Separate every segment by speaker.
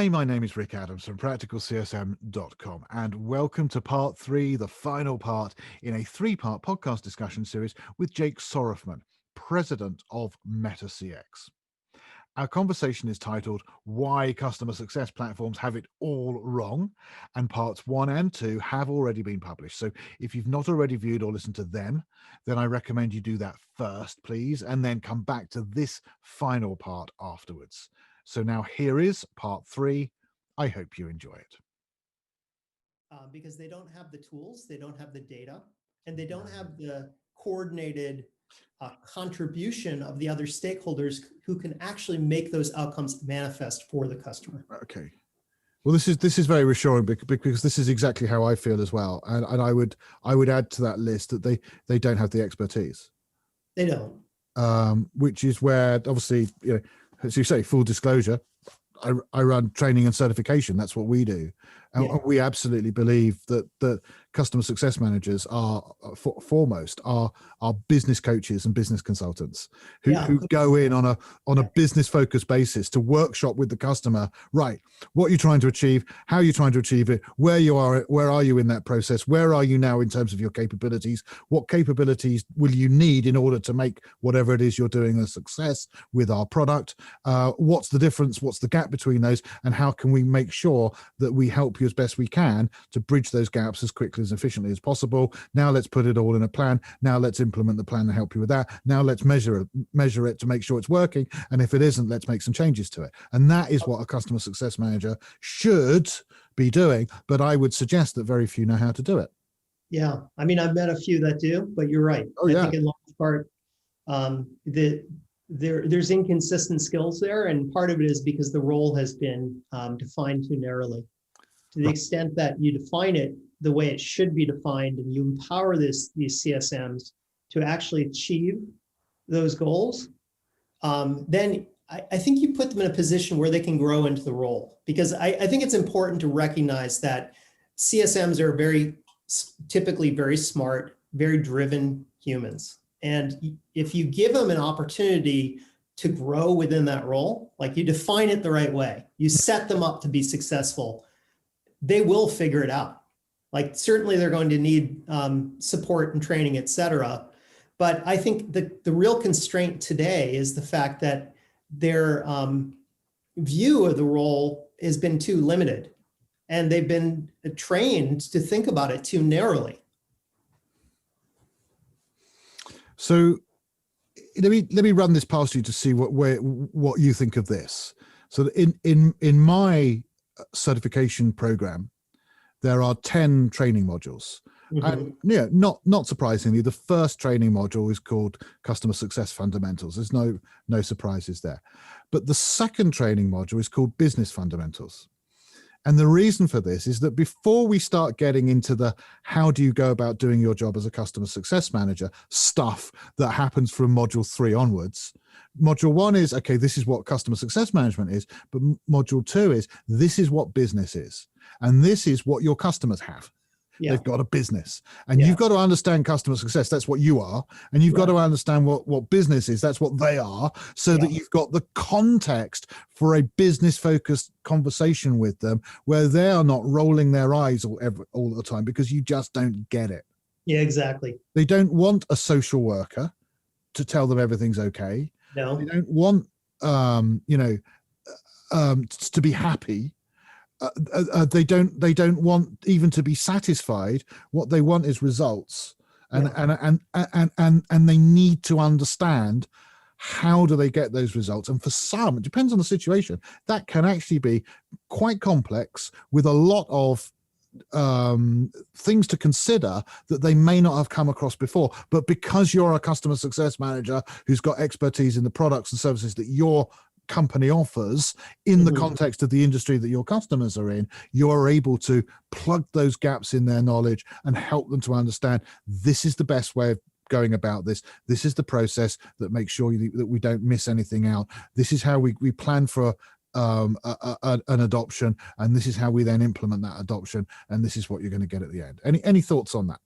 Speaker 1: Hi, my name is Rick Adams from practicalcsm.com, and welcome to part 3, the final part in a 3-part podcast discussion series with Jake Sorofman, president of MetaCX. Our conversation is titled Why Customer Success Platforms Have It All Wrong, and parts 1 and 2 have already been published. So if you've not already viewed or listened to them, then I recommend you do that first, please, and then come back to this final part afterwards. So now here is part 3. I hope you enjoy it.
Speaker 2: Because they don't have the tools, they don't have the data, and they don't have the coordinated contribution of the other stakeholders who can actually make those outcomes manifest for the customer.
Speaker 1: Okay. Well, this is very reassuring because this is exactly how I feel as well. And I would add to that list that they don't have the expertise.
Speaker 2: They don't.
Speaker 1: Which is where, obviously, as you say, full disclosure, I run training and certification. That's what we do. And we absolutely believe that customer success managers are foremost are business coaches and business consultants who go in on a business focused basis to workshop with the customer. Right, what you're trying to achieve, how you're trying to achieve it, where are you in that process, where are you now in terms of your capabilities, what capabilities will you need in order to make whatever it is you're doing a success with our product, what's the difference, what's the gap between those, and how can we make sure that we help you as best we can to bridge those gaps as quickly as efficiently as possible. Now let's put it all in a plan. Now let's implement the plan to help you with that. Now let's measure it to make sure it's working. And if it isn't, let's make some changes to it. And that is what a customer success manager should be doing. But I would suggest that very few know how to do it.
Speaker 2: Yeah, I mean, I've met a few that do, but you're right. I think in large part, there's inconsistent skills there, and part of it is because the role has been defined too narrowly. To the extent that you define it the way it should be defined, and you empower these CSMs to actually achieve those goals, then I think you put them in a position where they can grow into the role. Because I think it's important to recognize that CSMs are typically very smart, very driven humans. And if you give them an opportunity to grow within that role, like you define it the right way, you set them up to be successful, they will figure it out. Like certainly they're going to need support and training, et cetera. But I think the real constraint today is the fact that their view of the role has been too limited, and they've been trained to think about it too narrowly. So
Speaker 1: let me run this past you to see what you think of this. So in my certification program, there are 10 training modules. And not surprisingly, the first training module is called Customer Success Fundamentals. There's no surprises there. But the second training module is called Business Fundamentals. And the reason for this is that before we start getting into the how do you go about doing your job as a customer success manager stuff that happens from module 3 onwards, module 1 is, okay, this is what customer success management is, but module 2 is, this is what business is. And this is what your customers have. They've got a business, and you've got to understand customer success. That's what you are. And you've got to understand what business is. That's what they are, so that you've got the context for a business focused conversation with them where they are not rolling their eyes all the time because you just don't get it.
Speaker 2: Yeah, exactly.
Speaker 1: They don't want a social worker to tell them everything's okay.
Speaker 2: No.
Speaker 1: They don't want, to be happy. They don't want even to be satisfied. What they want is results, and they need to understand how do they get those results. And for some, it depends on the situation, that can actually be quite complex with a lot of things to consider that they may not have come across before. But because you're a customer success manager who's got expertise in the products and services that your company offers in the context of the industry that your customers are in, you're able to plug those gaps in their knowledge and help them to understand this is the best way of going about this. This is the process that makes sure that we don't miss anything out. This is how we plan for an adoption, and this is how we then implement that adoption, and this is what you're going to get at the end. Any thoughts on that?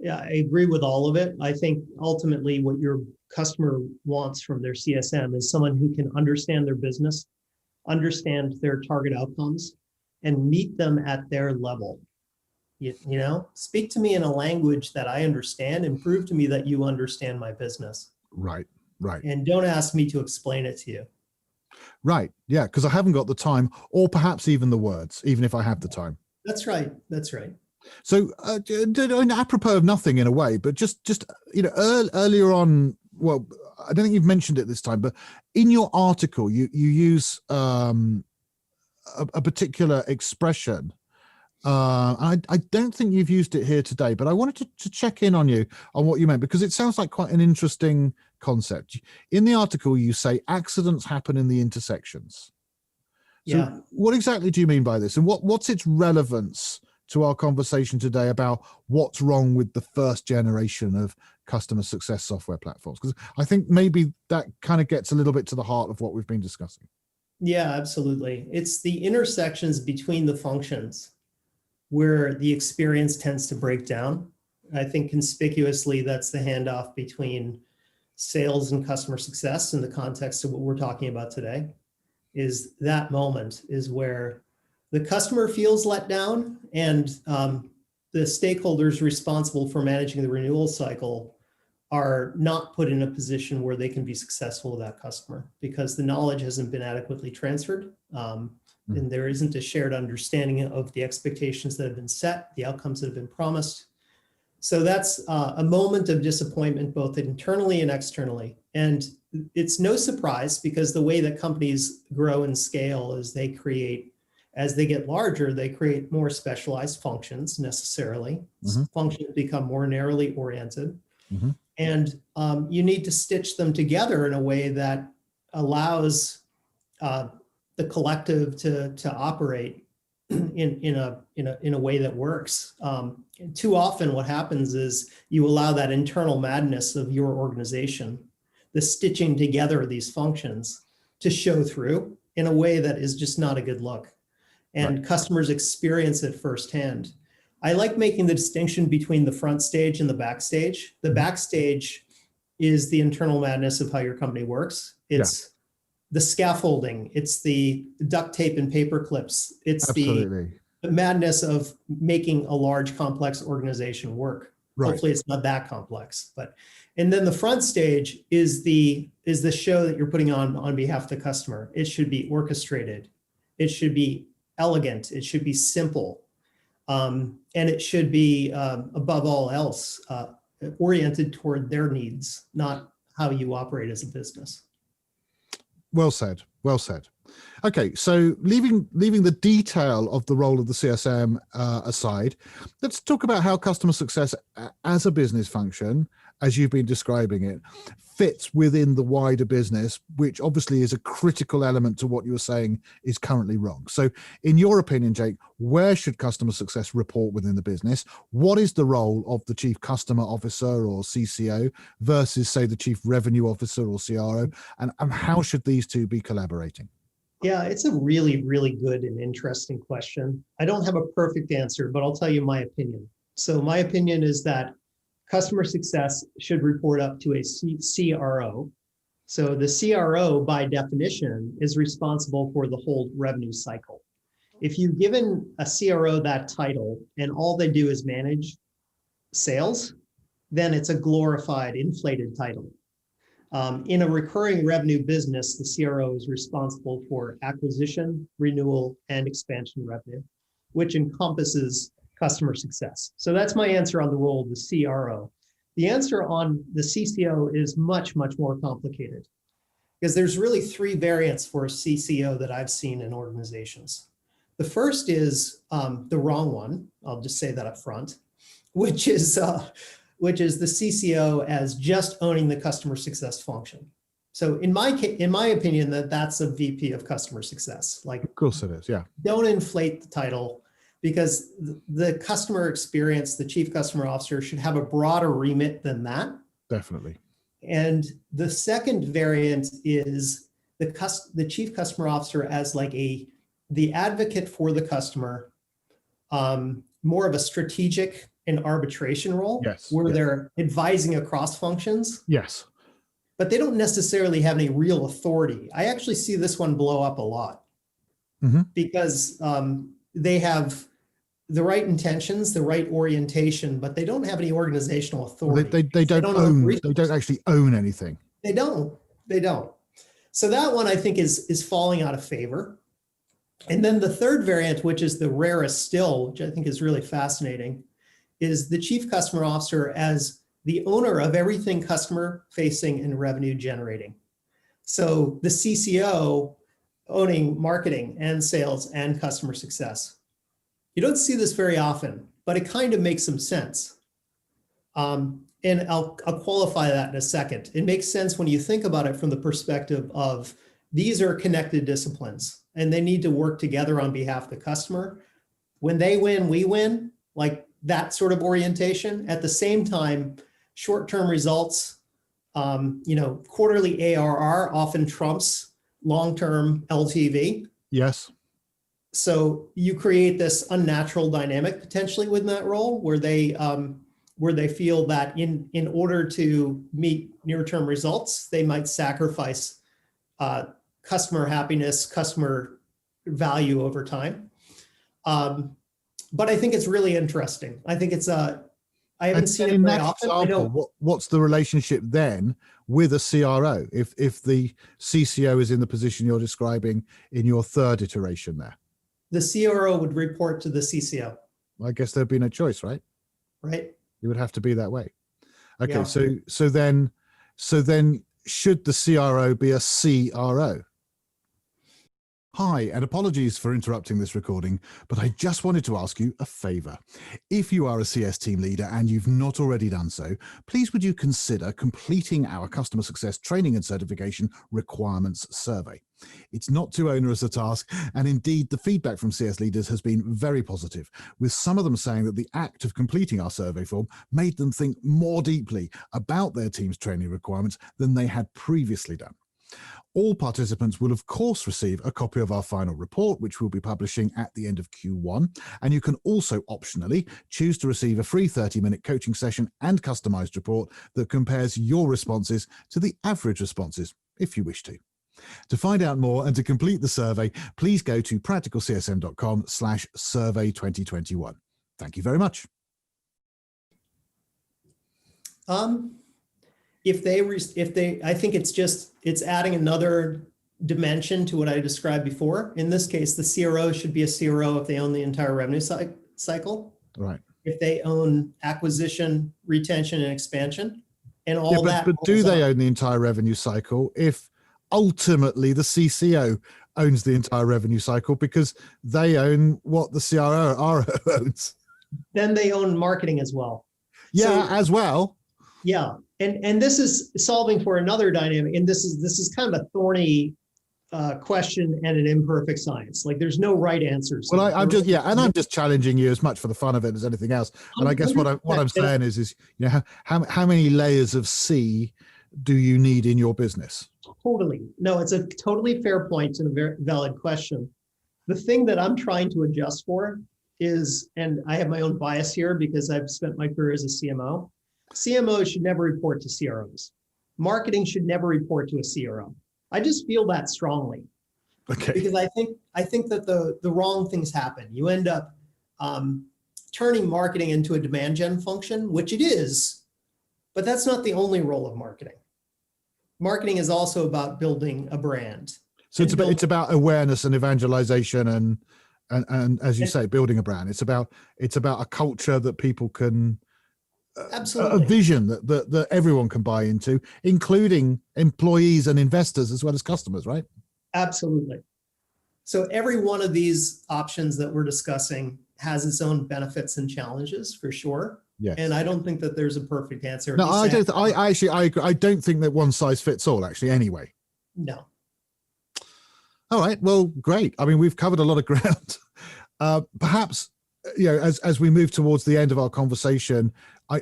Speaker 2: Yeah, I agree with all of it. I think ultimately what your customer wants from their CSM is someone who can understand their business, understand their target outcomes, and meet them at their level. You know, speak to me in a language that I understand and prove to me that you understand my business.
Speaker 1: Right, right.
Speaker 2: And don't ask me to explain it to you.
Speaker 1: Right, yeah, because I haven't got the time, or perhaps even the words, even if I have the time.
Speaker 2: That's right. That's right.
Speaker 1: So, apropos of nothing in a way, but just you know, earlier on, well, I don't think you've mentioned it this time, but in your article, you use a particular expression. I don't think you've used it here today, but I wanted to check in on you on what you meant, because it sounds like quite an interesting concept. In the article, you say accidents happen in the intersections. So
Speaker 2: Yeah.
Speaker 1: what exactly do you mean by this? And what's its relevance to our conversation today about what's wrong with the first generation of customer success software platforms? Because I think maybe that kind of gets a little bit to the heart of what we've been discussing.
Speaker 2: Yeah, absolutely. It's the intersections between the functions where the experience tends to break down. I think conspicuously, that's the handoff between sales and customer success in the context of what we're talking about today. Is that moment is where the customer feels let down, and the stakeholders responsible for managing the renewal cycle are not put in a position where they can be successful with that customer because the knowledge hasn't been adequately transferred. And there isn't a shared understanding of the expectations that have been set, the outcomes that have been promised. So that's a moment of disappointment, both internally and externally. And it's no surprise, because the way that companies grow and scale is as they get larger, they create more specialized functions necessarily. Functions become more narrowly oriented. And you need to stitch them together in a way that allows the collective to operate in a way that works. Too often what happens is you allow that internal madness of your organization, the stitching together of these functions, to show through in a way that is just not a good look. And customers experience it firsthand. I like making the distinction between the front stage and the backstage. The backstage is the internal madness of how your company works. It's the scaffolding, it's the duct tape and paper clips, it's the madness of making a large complex organization work. Hopefully it's not that complex, and then the front stage is the show that you're putting on behalf of the customer. It should be orchestrated, it should be elegant, it should be simple, and it should be above all else oriented toward their needs, not how you operate as a business.
Speaker 1: Well said. Well said. Okay, so leaving the detail of the role of the CSM aside, let's talk about how customer success as a business function, as you've been describing it, fits within the wider business, which obviously is a critical element to what you were saying is currently wrong. So in your opinion, Jake, where should customer success report within the business? What is the role of the chief customer officer or CCO versus, say, the chief revenue officer or CRO? And how should these two be collaborating?
Speaker 2: Yeah, it's a really, really good and interesting question. I don't have a perfect answer, but I'll tell you my opinion. So my opinion is that customer success should report up to a CRO. So the CRO, by definition, is responsible for the whole revenue cycle. If you've given a CRO that title and all they do is manage sales, then it's a glorified, inflated title. In a recurring revenue business, the CRO is responsible for acquisition, renewal, and expansion revenue, which encompasses customer success. So that's my answer on the role of the CRO. The answer on the CCO is much, much more complicated, because there's really three variants for a CCO that I've seen in organizations. The first is the wrong one. I'll just say that up front, which is the CCO as just owning the customer success function. So in my opinion, that's a VP of customer success. Like,
Speaker 1: of course it is, yeah.
Speaker 2: Don't inflate the title, because the customer experience, the chief customer officer, should have a broader remit than that.
Speaker 1: Definitely.
Speaker 2: And the second variant is the chief customer officer as like the advocate for the customer, more of a strategic and arbitration role, where they're advising across functions.
Speaker 1: Yes.
Speaker 2: But they don't necessarily have any real authority. I actually see this one blow up a lot. because they have the right intentions, the right orientation, but they don't have any organizational authority.
Speaker 1: They don't own, they don't actually own anything.
Speaker 2: They don't. So that one I think is falling out of favor. And then the third variant, which is the rarest still, which I think is really fascinating, is the chief customer officer as the owner of everything customer facing and revenue generating. So the CCO owning marketing and sales and customer success. You don't see this very often, but it kind of makes some sense. And I'll qualify that in a second. It makes sense when you think about it from the perspective of these are connected disciplines and they need to work together on behalf of the customer. When they win, we win, like that sort of orientation. At the same time, short-term results, quarterly ARR often trumps long-term LTV.
Speaker 1: Yes.
Speaker 2: So you create this unnatural dynamic potentially within that role where they feel that in order to meet near-term results, they might sacrifice customer happiness, customer value over time. But I think it's really interesting. I think it's I haven't seen it very often.
Speaker 1: Example, what's the relationship then with a CRO if the CCO is in the position you're describing in your third iteration there?
Speaker 2: The CRO would report to the CCO.
Speaker 1: I guess there'd be no choice, right?
Speaker 2: Right.
Speaker 1: It would have to be that way. Okay,
Speaker 2: Yeah.
Speaker 1: so then should the CRO be a CRO? Hi, and apologies for interrupting this recording, but I just wanted to ask you a favor. If you are a CS team leader and you've not already done so, please would you consider completing our customer success training and certification requirements survey. It's not too onerous a task, and indeed the feedback from CS leaders has been very positive, with some of them saying that the act of completing our survey form made them think more deeply about their team's training requirements than they had previously done. All participants will of course receive a copy of our final report, which we'll be publishing at the end of Q1. And you can also optionally choose to receive a free 30-minute coaching session and customized report that compares your responses to the average responses, if you wish to. To find out more and to complete the survey, please go to practicalcsm.com/survey2021. Thank you very much.
Speaker 2: I think it's adding another dimension to what I described before. In this case, the CRO should be a CRO if they own the entire revenue cycle.
Speaker 1: Right.
Speaker 2: If they own acquisition, retention, and expansion, and all that.
Speaker 1: But do they own the entire revenue cycle if ultimately the CCO owns the entire revenue cycle because they own what the CRO owns? Then
Speaker 2: they own marketing as well.
Speaker 1: Yeah, so, as well.
Speaker 2: Yeah. And this is solving for another dynamic. And this is kind of a thorny question and an imperfect science. Like there's no right answers.
Speaker 1: Well, I'm just challenging you as much for the fun of it as anything else. And I guess what I'm saying is how many layers of C do you need in your business?
Speaker 2: Totally. No, it's a totally fair point and a very valid question. The thing that I'm trying to adjust for is, and I have my own bias here because I've spent my career as a CMO. CMOs should never report to CROs. Marketing should never report to a CRO. I just feel that strongly.
Speaker 1: Okay.
Speaker 2: Because I think that the wrong things happen. You end up turning marketing into a demand gen function, which it is, but that's not the only role of marketing. Marketing is also about building a brand.
Speaker 1: So it's about awareness and evangelization and as you say, building a brand. It's about a culture that people can.
Speaker 2: Absolutely.
Speaker 1: A vision that everyone can buy into, including employees and investors as well as customers, right?
Speaker 2: Absolutely. So every one of these options that we're discussing has its own benefits and challenges for sure.
Speaker 1: Yes.
Speaker 2: And I don't think that there's a perfect answer.
Speaker 1: No, I don't. I agree. I don't think that one size fits all. Actually, anyway.
Speaker 2: No.
Speaker 1: All right. Well, great. I mean, we've covered a lot of ground. Perhaps as we move towards the end of our conversation,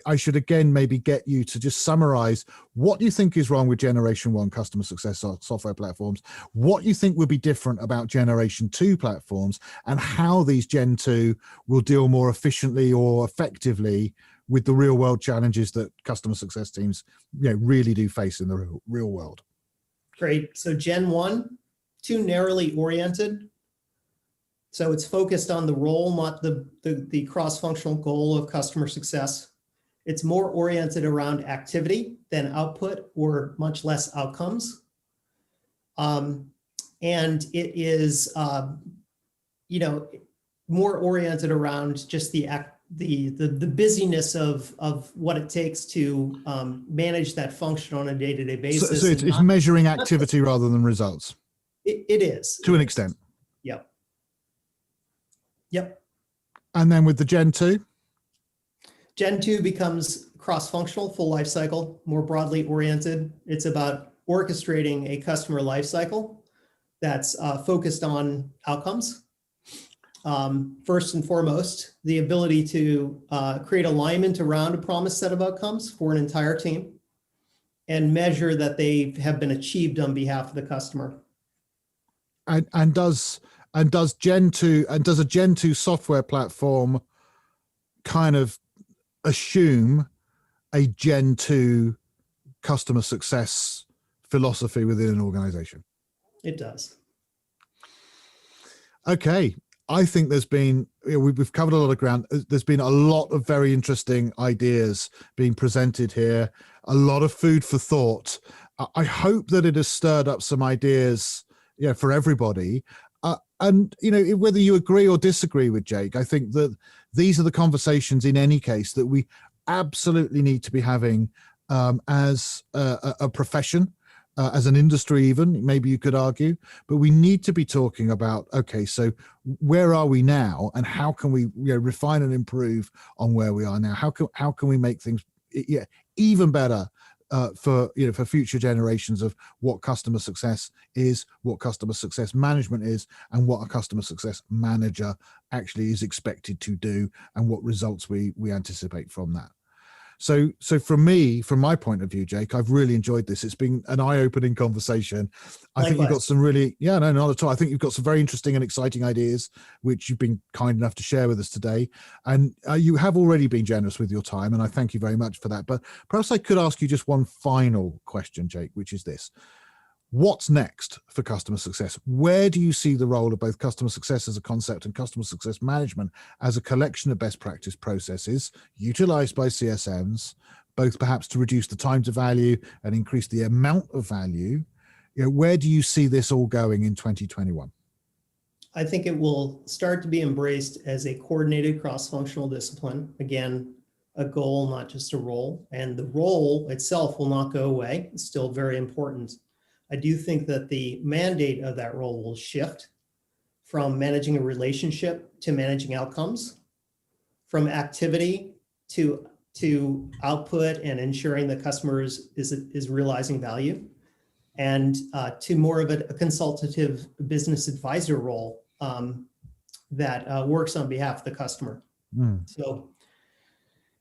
Speaker 1: I should again maybe get you to just summarize what you think is wrong with Generation 1 customer success software platforms, what you think would be different about Generation 2 platforms, and how these Gen 2 will deal more efficiently or effectively with the real world challenges that customer success teams really do face in the real world.
Speaker 2: Great. So Gen 1, too narrowly oriented. So it's focused on the role, not the cross-functional goal of customer success. It's more oriented around activity than output, or much less outcomes. And it is, more oriented around just the busyness of what it takes to manage that function on a day-to-day basis.
Speaker 1: So it's measuring activity rather than results.
Speaker 2: It is.
Speaker 1: To an extent.
Speaker 2: Yep. Yep.
Speaker 1: And then with the Gen 2?
Speaker 2: Gen 2 becomes cross-functional, full life cycle, more broadly oriented. It's about orchestrating a customer life cycle that's focused on outcomes. First and foremost, the ability to create alignment around a promised set of outcomes for an entire team and measure that they have been achieved on behalf of the customer.
Speaker 1: And does a Gen 2 software platform kind of assume a Gen 2 customer success philosophy within an organization?
Speaker 2: It does.
Speaker 1: Okay. I think there's been, we've covered a lot of ground. There's been a lot of very interesting ideas being presented here, a lot of food for thought. I hope that it has stirred up some ideas, for everybody. And, whether you agree or disagree with Jake, I think that these are the conversations in any case that we absolutely need to be having as a profession. As an industry, even maybe you could argue, but we need to be talking about, okay, so where are we now, and how can we refine and improve on where we are now? How can we make things even better for future generations of what customer success is, what customer success management is, and what a customer success manager actually is expected to do, and what results we anticipate from that. So from my point of view, Jake, I've really enjoyed this. It's been an eye-opening conversation. I think you've got some really, no, not at all. I think you've got some very interesting and exciting ideas, which you've been kind enough to share with us today. And you have already been generous with your time, and I thank you very much for that. But perhaps I could ask you just one final question, Jake, which is this. What's next for customer success? Where do you see the role of both customer success as a concept and customer success management as a collection of best practice processes utilized by CSMs, both perhaps to reduce the time to value and increase the amount of value? Where do you see this all going in 2021?
Speaker 2: I think it will start to be embraced as a coordinated cross-functional discipline. Again, a goal, not just a role. And the role itself will not go away. It's still very important. I do think that the mandate of that role will shift from managing a relationship to managing outcomes, from activity to output and ensuring the customer is realizing value, and to more of a consultative business advisor role that works on behalf of the customer. So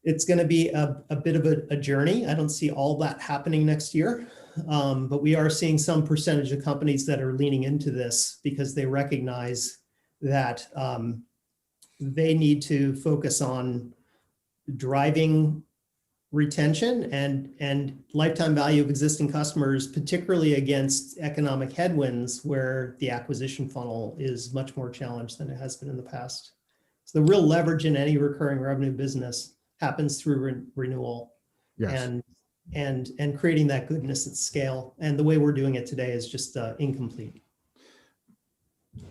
Speaker 2: it's going to be a bit of a journey. I don't see all that happening next year. But we are seeing some percentage of companies that are leaning into this because they recognize that they need to focus on driving retention and lifetime value of existing customers, particularly against economic headwinds where the acquisition funnel is much more challenged than it has been in the past. So the real leverage in any recurring revenue business happens through renewal. Yes. And creating that goodness at scale. And the way we're doing it today is just incomplete.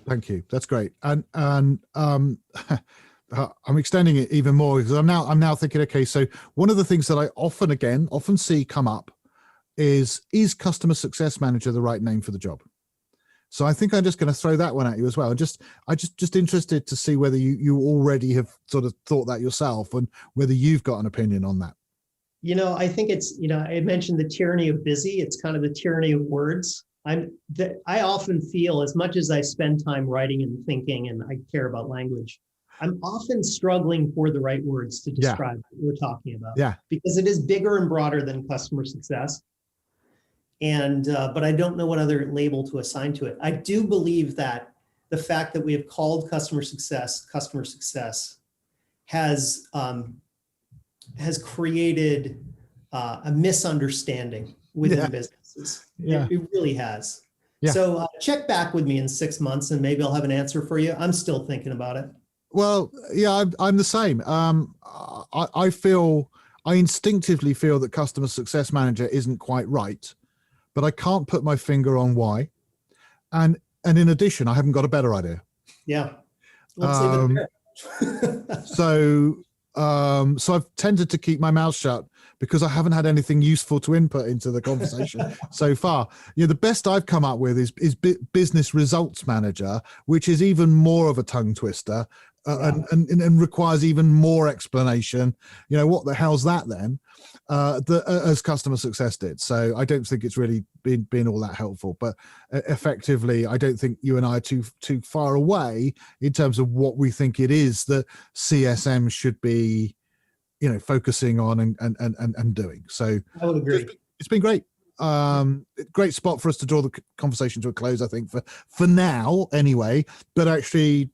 Speaker 1: Thank you. That's great. And I'm extending it even more because I'm now thinking, okay, so one of the things that I often see come up is customer success manager the right name for the job? So I think I'm just going to throw that one at you as well. I'm just interested to see whether you already have sort of thought that yourself and whether you've got an opinion on that.
Speaker 2: I think it's, I mentioned the tyranny of busy. It's kind of the tyranny of words. I often feel, as much as I spend time writing and thinking and I care about language, I'm often struggling for the right words to describe what we're talking about. Yeah. Because it is bigger and broader than customer success. And, but I don't know what other label to assign to it. I do believe that the fact that we have called customer success has created a misunderstanding within businesses. Yeah. It really has.
Speaker 1: Yeah.
Speaker 2: So check back with me in 6 months and maybe I'll have an answer for you. I'm still thinking about it.
Speaker 1: Well, yeah, I'm the same. I instinctively feel that customer success manager isn't quite right, but I can't put my finger on why. And in addition, I haven't got a better idea.
Speaker 2: Yeah. Let's leave it there.
Speaker 1: So I've tended to keep my mouth shut because I haven't had anything useful to input into the conversation so far. The best I've come up with is business results manager, which is even more of a tongue twister, and requires even more explanation. What the hell's that then? As customer success did. So I don't think it's really been all that helpful, but effectively, I don't think you and I are too far away in terms of what we think it is that CSM should be, focusing on and doing. So
Speaker 2: I would agree.
Speaker 1: It's been great. Great spot for us to draw the conversation to a close, I think, for now anyway, but actually,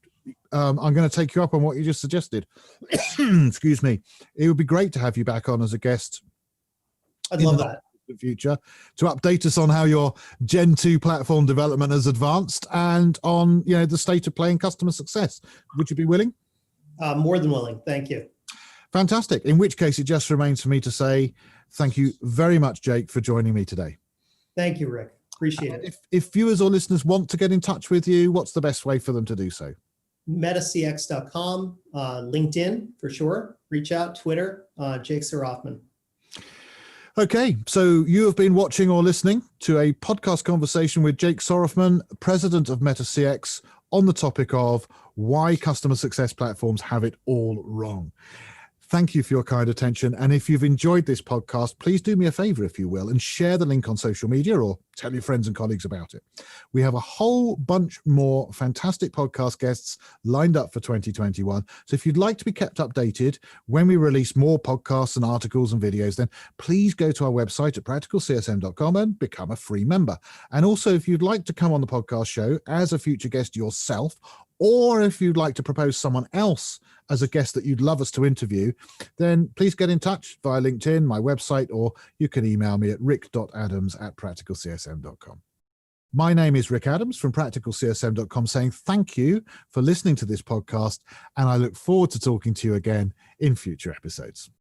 Speaker 1: I'm going to take you up on what you just suggested. Excuse me. It would be great to have you back on as a guest.
Speaker 2: I'd love that.
Speaker 1: In the future, to update us on how your Gen 2 platform development has advanced and on the state of play in customer success. Would you be willing?
Speaker 2: More than willing. Thank you.
Speaker 1: Fantastic. In which case, it just remains for me to say thank you very much, Jake, for joining me today.
Speaker 2: Thank you, Rick. Appreciate it.
Speaker 1: If viewers or listeners want to get in touch with you, what's the best way for them to do so?
Speaker 2: MetaCX.com, LinkedIn for sure. Reach out, Twitter, Jake Sorofman.
Speaker 1: Okay, so you have been watching or listening to a podcast conversation with Jake Sorofman, president of MetaCX, on the topic of why customer success platforms have it all wrong. Thank you for your kind attention. And if you've enjoyed this podcast, please do me a favor, if you will, and share the link on social media or tell your friends and colleagues about it. We have a whole bunch more fantastic podcast guests lined up for 2021. So if you'd like to be kept updated when we release more podcasts and articles and videos, then please go to our website at practicalcsm.com and become a free member. And also, if you'd like to come on the podcast show as a future guest yourself, or if you'd like to propose someone else as a guest that you'd love us to interview, then please get in touch via LinkedIn, my website, or you can email me at rick.adams@practicalcsm.com. My name is Rick Adams from practicalcsm.com, saying thank you for listening to this podcast, and I look forward to talking to you again in future episodes.